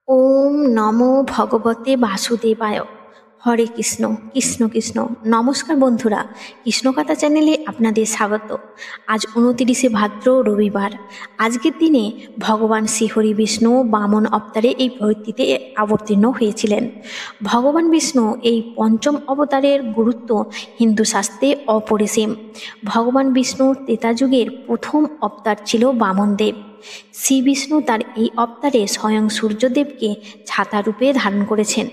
ওম নমো ভগবতে বাসুদেবায়। হরে কৃষ্ণ কৃষ্ণ কৃষ্ণ। নমস্কার বন্ধুরা, কৃষ্ণকথা চ্যানেলে আপনাদের স্বাগত। আজ 29শে ভাদ্র, রবিবার। আজকের দিনে ভগবান শ্রীহরি বিষ্ণু বামন অবতারে এই ধরতিতে অবতীর্ণ হয়েছিলেন। ভগবান বিষ্ণু এই পঞ্চম অবতারের গুরুত্ব হিন্দু শাস্ত্রে অপরিসীম। ভগবান বিষ্ণুর ত্রেতাযুগের প্রথম অবতার ছিল বামনদেব। শ্রী বিষ্ণু তার এই অবতারে স্বয়ং সূর্যদেবকে ছাতা রূপে ধারণ করেছেন।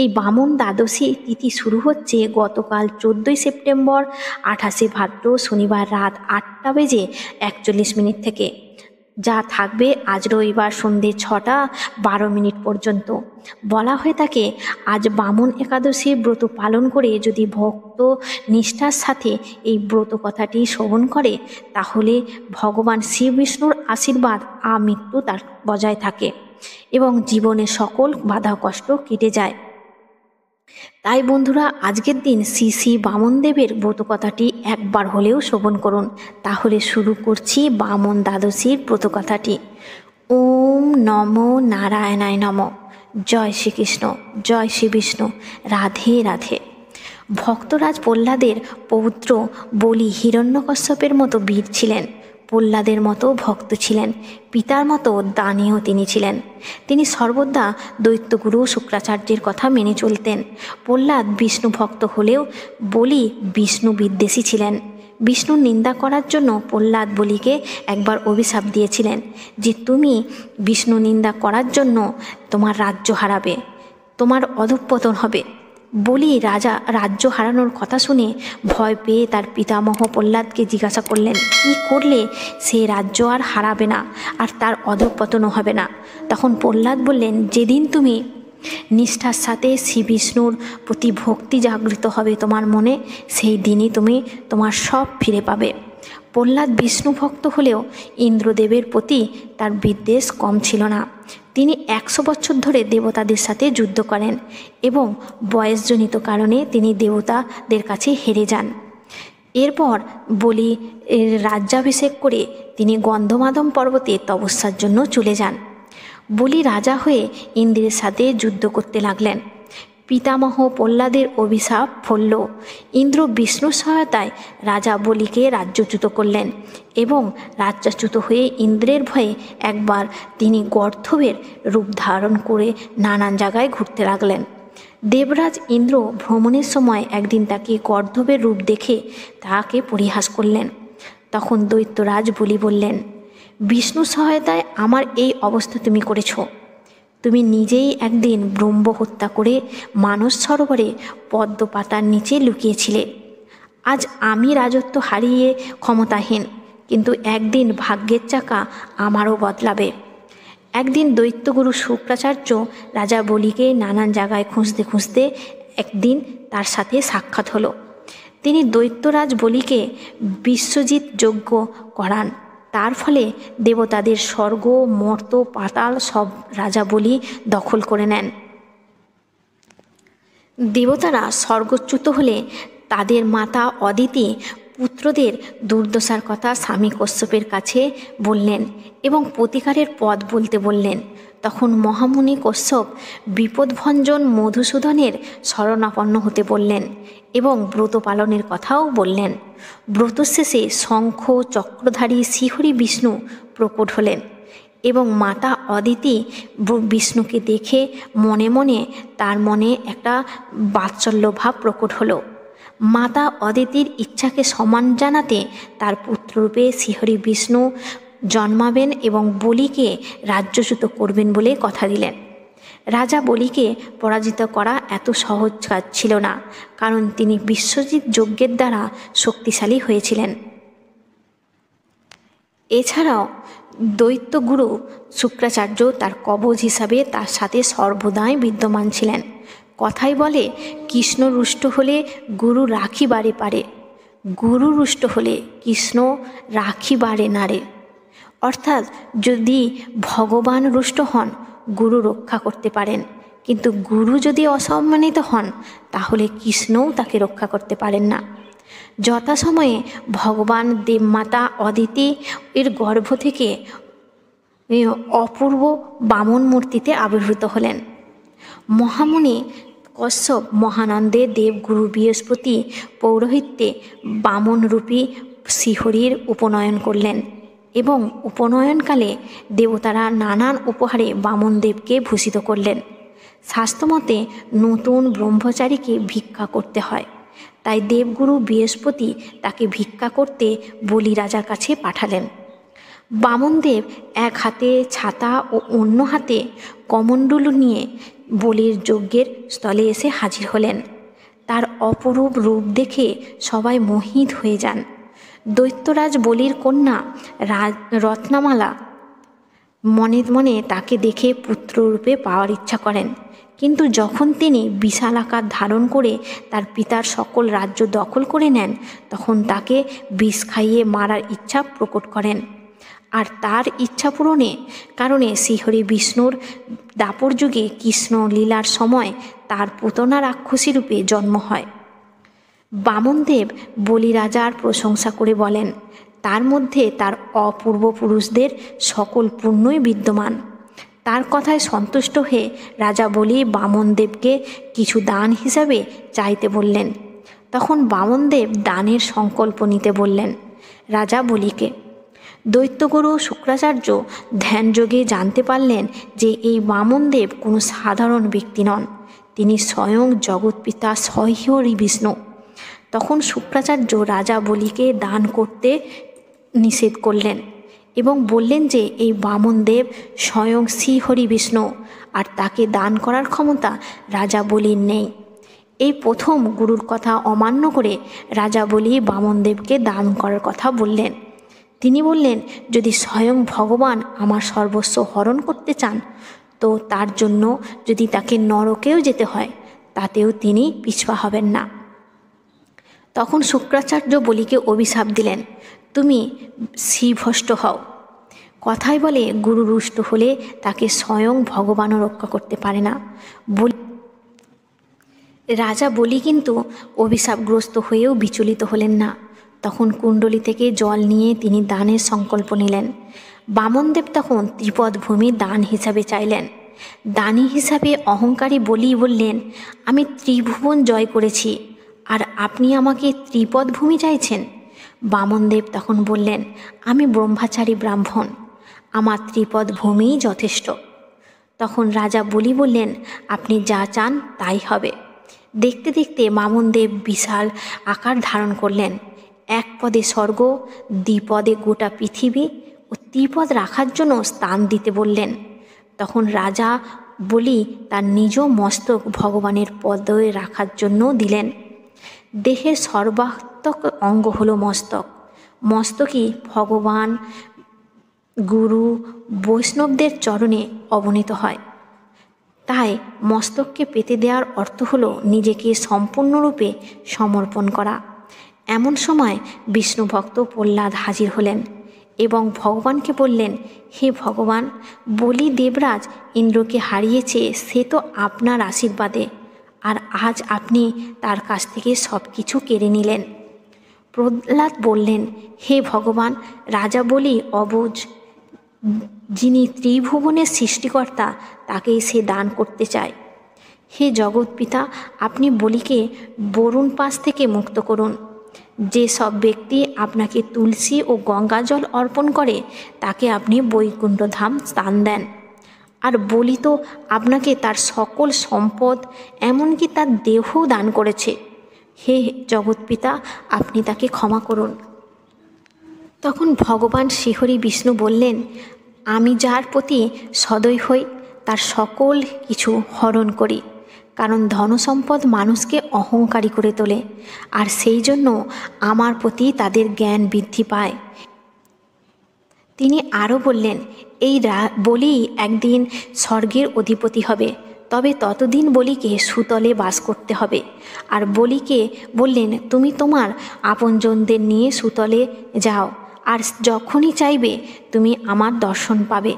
এই বামন দ্বাদশী তিথি শুরু হচ্ছে গতকাল 14ই সেপ্টেম্বর 28শে ভাদ্র শনিবার রাত 8:41 থেকে, যা থাকবে আজ রবিবার সন্ধ্যে 6:12 পর্যন্ত। বলা হয়ে থাকে, আজ বামন একাদশীর ব্রত পালন করে যদি ভক্ত নিষ্ঠার সাথে এই ব্রত কথাটি শ্রবণ করে, তাহলে ভগবান শ্রী বিষ্ণুর আশীর্বাদ আমৃত্যু তার বজায় থাকে এবং জীবনের সকল বাধা কষ্ট কেটে যায়। তাই বন্ধুরা, আজকের দিন শ্রী শ্রী বামনদেবের ব্রতকথাটি একবার হলেও শ্রবণ করুন। তাহলে শুরু করছি বামন দ্বাদশীর ব্রতকথাটি। ওম নমো নারায়ণায় নমঃ। জয় শ্রীকৃষ্ণ, জয় শ্রী বিষ্ণু, রাধে রাধে। ভক্তরাজ প্রহ্লাদের পৌত্র বলি হিরণ্যকশ্যপের মতো বীর ছিলেন, প্রহ্লাদের মতো ভক্ত ছিলেন, পিতার মতো দানীয় তিনি ছিলেন। তিনি সর্বদা দৈত্যগুরু শুক্রাচার্যের কথা মেনে চলতেন। প্রহ্লাদ বিষ্ণু ভক্ত হলেও বলি বিষ্ণু বিদ্বেষী ছিলেন। বিষ্ণুর নিন্দা করার জন্য প্রহ্লাদ বলিকে একবার অভিশাপ দিয়েছিলেন যে, তুমি বিষ্ণু নিন্দা করার জন্য তোমার রাজ্য হারাবে, তোমার অধঃপতন হবে। বলি রাজা রাজ্য হারানোর কথা শুনে ভয় পেয়ে তার পিতামহ প্রহ্লাদকে জিজ্ঞাসা করলেন, কী করলে সে রাজ্য আর হারাবে না, আর তার অধঃপতনও হবে না? তখন প্রহ্লাদ বললেন, যেদিন তুমি নিষ্ঠার সাথে শ্রী বিষ্ণুর প্রতি ভক্তি জাগৃত হবে তোমার মনে, সেই দিনই তুমি তোমার সব ফিরে পাবে। প্রহ্লাদ বিষ্ণু ভক্ত হলেও ইন্দ্রদেবের প্রতি তার বিদ্বেষ কম ছিল না। তিনি 100 বছর ধরে দেবতাদের সাথে যুদ্ধ করেন এবং বয়সজনিত কারণে তিনি দেবতাদের কাছে হেরে যান। এরপর বলি রাজ্যাভিষেক করে তিনি গন্ধমাদন পর্বতে তপস্যার জন্য চলে যান। বলি রাজা হয়ে ইন্দ্রের সাথে যুদ্ধ করতে লাগলেন। পিতামহ প্রহ্লাদের অভিশাপ ফলল। ইন্দ্র বিষ্ণুর সহায়তায় রাজা বলিকে রাজ্যচ্যুত করলেন এবং রাজ্যচ্যুত হয়ে ইন্দ্রের ভয়ে একবার তিনি গর্ধবের রূপ ধারণ করে নানান জায়গায় ঘুরতে লাগলেন। দেবরাজ ইন্দ্র ভ্রমণের সময় একদিন তাকে গর্ধবের রূপ দেখে তাকে পরিহাস করলেন। তখন দৈত্যরাজ বলি বললেন, বিষ্ণু সহায়তায় আমার এই অবস্থা তুমি করেছ। তুমি নিজেই একদিন ব্রহ্ম হত্যা করে মানস সরোবরে পদ্ম পাতার নিচে লুকিয়েছিলে। আজ আমি রাজত্ব হারিয়ে ক্ষমতাহীন, কিন্তু একদিন ভাগ্যের চাকা আমারও বদলাবে। একদিন দৈত্যগুরু শুক্রাচার্য রাজা বলিকে নানান জায়গায় খুঁজতে খুঁজতে একদিন তার সাথে সাক্ষাৎ হলো। তিনি দৈত্যরাজ বলিকে বিশ্বজিৎ যজ্ঞ করান। তার ফলে দেবতাদের স্বর্গ, মর্ত, পাতাল সব রাজা বলি দখল করে নেন। দেবতারা স্বর্গচ্যুত হলে তাদের মাতা অদিতি পুত্রদের দুর্দশার কথা স্বামী কশ্যপের কাছে বললেন এবং প্রতিকারের পথ বলতে বললেন। তখন মহামুনি কশ্যপ বিপদভঞ্জন মধুসূদনের শরণাপন্ন হতে বললেন এবং ব্রত পালনের কথাও বললেন। ব্রত শেষে শঙ্খ চক্রধারী শ্রীহরি বিষ্ণু প্রকট হলেন এবং মাতা অদিতি বিষ্ণুকে দেখে মনে মনে তার মনে একটা বাৎসল্য ভাব প্রকট হলো। মাতা অদিতির ইচ্ছাকে সম্মান জানাতে তার পুত্ররূপে শ্রীহরি বিষ্ণু জন্মাবেন এবং বলিকে রাজ্যচ্যুত করবেন বলে কথা দিলেন। রাজা বলিকে পরাজিত করা এত সহজ কাজ ছিল না, কারণ তিনি বিশ্বজিৎ যজ্ঞের দ্বারা শক্তিশালী হয়েছিলেন। এছাড়াও দৈত্যগুরু শুক্রাচার্য তার কবচ হিসাবে তার সাথে সর্বদাই বিদ্যমান ছিলেন। কথাই বলে, কৃষ্ণ রুষ্ট হলে গুরু রাখি বাড়ে পারে, গুরু রুষ্ট হলে কৃষ্ণ রাখি বাড়ে নারে। অর্থাৎ যদি ভগবান রুষ্ট হন, গুরু রক্ষা করতে পারেন, কিন্তু গুরু যদি অসম্মানিত হন, তাহলে কৃষ্ণও তাকে রক্ষা করতে পারেন না। যথাসময়ে ভগবান দেবমাতা অদিতি এর গর্ভ থেকে অপূর্ব বামন মূর্তিতে আবির্ভূত হলেন। মহামুনি কশ্যপ মহানন্দে দেবগুরু বৃহস্পতি পৌরোহিত্যে বামনরূপী শ্রীহরির উপনয়ন করলেন এবং উপনয়নকালে দেবতারা নানান উপহারে বামনদেবকে ভূষিত করলেন। শাস্ত্রমতে নতুন ব্রহ্মচারীকে ভিক্ষা করতে হয়, তাই দেবগুরু বৃহস্পতি তাকে ভিক্ষা করতে বলি রাজার কাছে পাঠালেন। বামনদেব এক হাতে ছাতা ও অন্য হাতে কমণ্ডলু নিয়ে বলির যজ্ঞের স্থলে এসে হাজির হলেন। তার অপরূপ রূপ দেখে সবাই মোহিত হয়ে যান। দৈত্যরাজ বলির কন্যা রত্নামালা মনে মনে তাকে দেখে পুত্ররূপে পাওয়ার ইচ্ছা করেন, কিন্তু যখন তিনি বিশাল আকার ধারণ করে তার পিতার সকল রাজ্য দখল করে নেন, তখন তাকে বিষ খাইয়ে মারার ইচ্ছা প্রকট করেন। আর তার ইচ্ছা পূরণে কারণে শ্রীহরি বিষ্ণুর দাপর যুগে কৃষ্ণ লীলার সময় তার পুতনা রাক্ষসী রূপে জন্ম হয়। বামনদেব বলি রাজার প্রশংসা করে বলেন, তার মধ্যে তার অপূর্ব পুরুষদের সকল পুণ্যই বিদ্যমান। তার কথায় সন্তুষ্ট হয়ে রাজা বলি বামনদেবকে কিছু দান হিসাবে চাইতে বললেন। তখন বামনদেব দানের সংকল্প নিতে বললেন রাজা বলিকে। দৈত্যগুরু শুক্রাচার্য ধ্যানযোগে জানতে পারলেন যে এই বামনদেব কোনো সাধারণ ব্যক্তি নন, তিনি স্বয়ং জগৎপিতা শ্রীহরি বিষ্ণু। তখন শুক্রাচার্য রাজা বলিকে দান করতে নিষেধ করলেন এবং বললেন যে এই বামনদেব স্বয়ং শ্রীহরি বিষ্ণু, আর তাকে দান করার ক্ষমতা রাজা বলির নেই। এই প্রথম গুরুর কথা অমান্য করে রাজা বলি বামনদেবকে দান করার কথা বললেন। তিনি বললেন, যদি স্বয়ং ভগবান আমার সর্বস্ব হরণ করতে চান, তো তার জন্য যদি তাকে নরকেও যেতে হয়, তাতেও তিনি পিছপা হবেন না। তখন শুক্রাচার্য বলিকে অভিশাপ দিলেন, তুমি শ্রীভ্রষ্ট হও। কথায় বলে গুরু রুষ্ট হলে তাকে স্বয়ং ভগবানও রক্ষা করতে পারে না। রাজা বলি কিন্তু অভিশাপগ্রস্ত হয়েও বিচলিত হলেন না। তখন কুণ্ডলী থেকে জল নিয়ে তিনি দানের সংকল্প নিলেন। বামনদেব তখন ত্রিপদ ভূমি দান হিসাবে চাইলেন। দানী হিসাবে অহংকারী বলি বললেন, আমি ত্রিভুবন জয় করেছি, আর আপনি আমাকে ত্রিপদ ভূমি চাইছেন? বামনদেব তখন বললেন, আমি ব্রহ্মচারী ব্রাহ্মণ, আমার ত্রিপদ ভূমিই যথেষ্ট। তখন রাজা বলি বললেন, আপনি যা চান তাই হবে। দেখতে দেখতে বামনদেব বিশাল আকার ধারণ করলেন। এক পদে স্বর্গ, দ্বিপদে গোটা পৃথিবী ও ত্রিপদ রাখার জন্য স্থান দিতে বললেন। তখন রাজা বলি তার নিজ মস্তক ভগবানের পদে রাখার জন্য দিলেন। দেহের সর্বাত্মক অঙ্গ হলো মস্তক। মস্তকই ভগবান, গুরু, বৈষ্ণবদের চরণে অবনীত হয়। তাই মস্তককে পেতে দেওয়ার অর্থ হলো নিজেকে সম্পূর্ণরূপে সমর্পণ করা। এমন সময় বিষ্ণু ভক্ত প্রহ্লাদ হাজির হলেন এবং ভগবানকে বললেন, হে ভগবান, বলি দেবরাজ ইন্দ্রকে হারিয়েছে, সে তো আপনার আশীর্বাদে, আর আজ আপনি তার কাছ থেকে সব কিছু কেড়ে নিলেন। প্রহ্লাদ বললেন, হে ভগবান, রাজা বলি অবুঝ, যিনি ত্রিভুবনের সৃষ্টিকর্তা, তাকেই সে দান করতে চায়। হে জগৎপিতা, আপনি বলিকে বরুণ পাশ থেকে মুক্ত করুন। যে সব ব্যক্তি আপনাকে তুলসী ও গঙ্গা জল অর্পণ করে, তাকে আপনি বৈকুণ্ঠ ধাম স্থান দেন। আর বলি তো আপনাকে তার সকল সম্পদ, এমনকি তার দেহও দান করেছে। হে জগৎপিতা, আপনি তাকে ক্ষমা করুন। তখন ভগবান শ্রীহরি বিষ্ণু বললেন, আমি যার প্রতি সদয় হই, তার সকল কিছু হরণ করি, কারণ ধনসম্পদ মানুষকে অহংকারী করে তোলে, আর সেই জন্য আমার প্রতি তাদের জ্ঞান বৃদ্ধি পায়। তিনি আরও বললেন, এই বলি একদিন স্বর্গের অধিপতি হবে, তবে ততদিন বলিকে সুতলে বাস করতে হবে। আর বলিকে বললেন, তুমি তোমার আপনজনদের নিয়ে সুতলে যাও, আর যখনই চাইবে তুমি আমার দর্শন পাবে।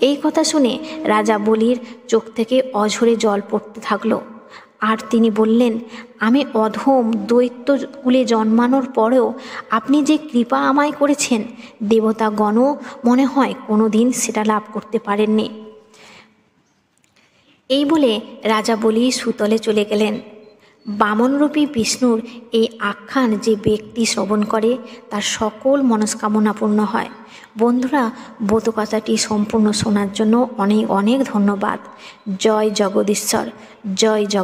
এই কথা শুনে রাজা বলির চোখ থেকে অঝরে জল পড়তে থাকলো, আর তিনি বললেন, আমি অধম দৈত্য কুলে জন্মানোর পরেও আপনি যে কৃপা আমায় করেছেন, দেবতাগণও মনে হয় কোনো দিন সেটা লাভ করতে পারেননি। এই বলে রাজা বলি সুতলে চলে গেলেন। বামনরূপী বিষ্ণুর এই আখ্যান যে ব্যক্তি শ্রবণ করে তার সকল মনস্কামনা পূর্ণ হয়। বন্ধুরা, বোধকথাটি সম্পূর্ণ শোনার জন্য অনেক অনেক ধন্যবাদ। জয় জগদীশ্বর, জয় জগ।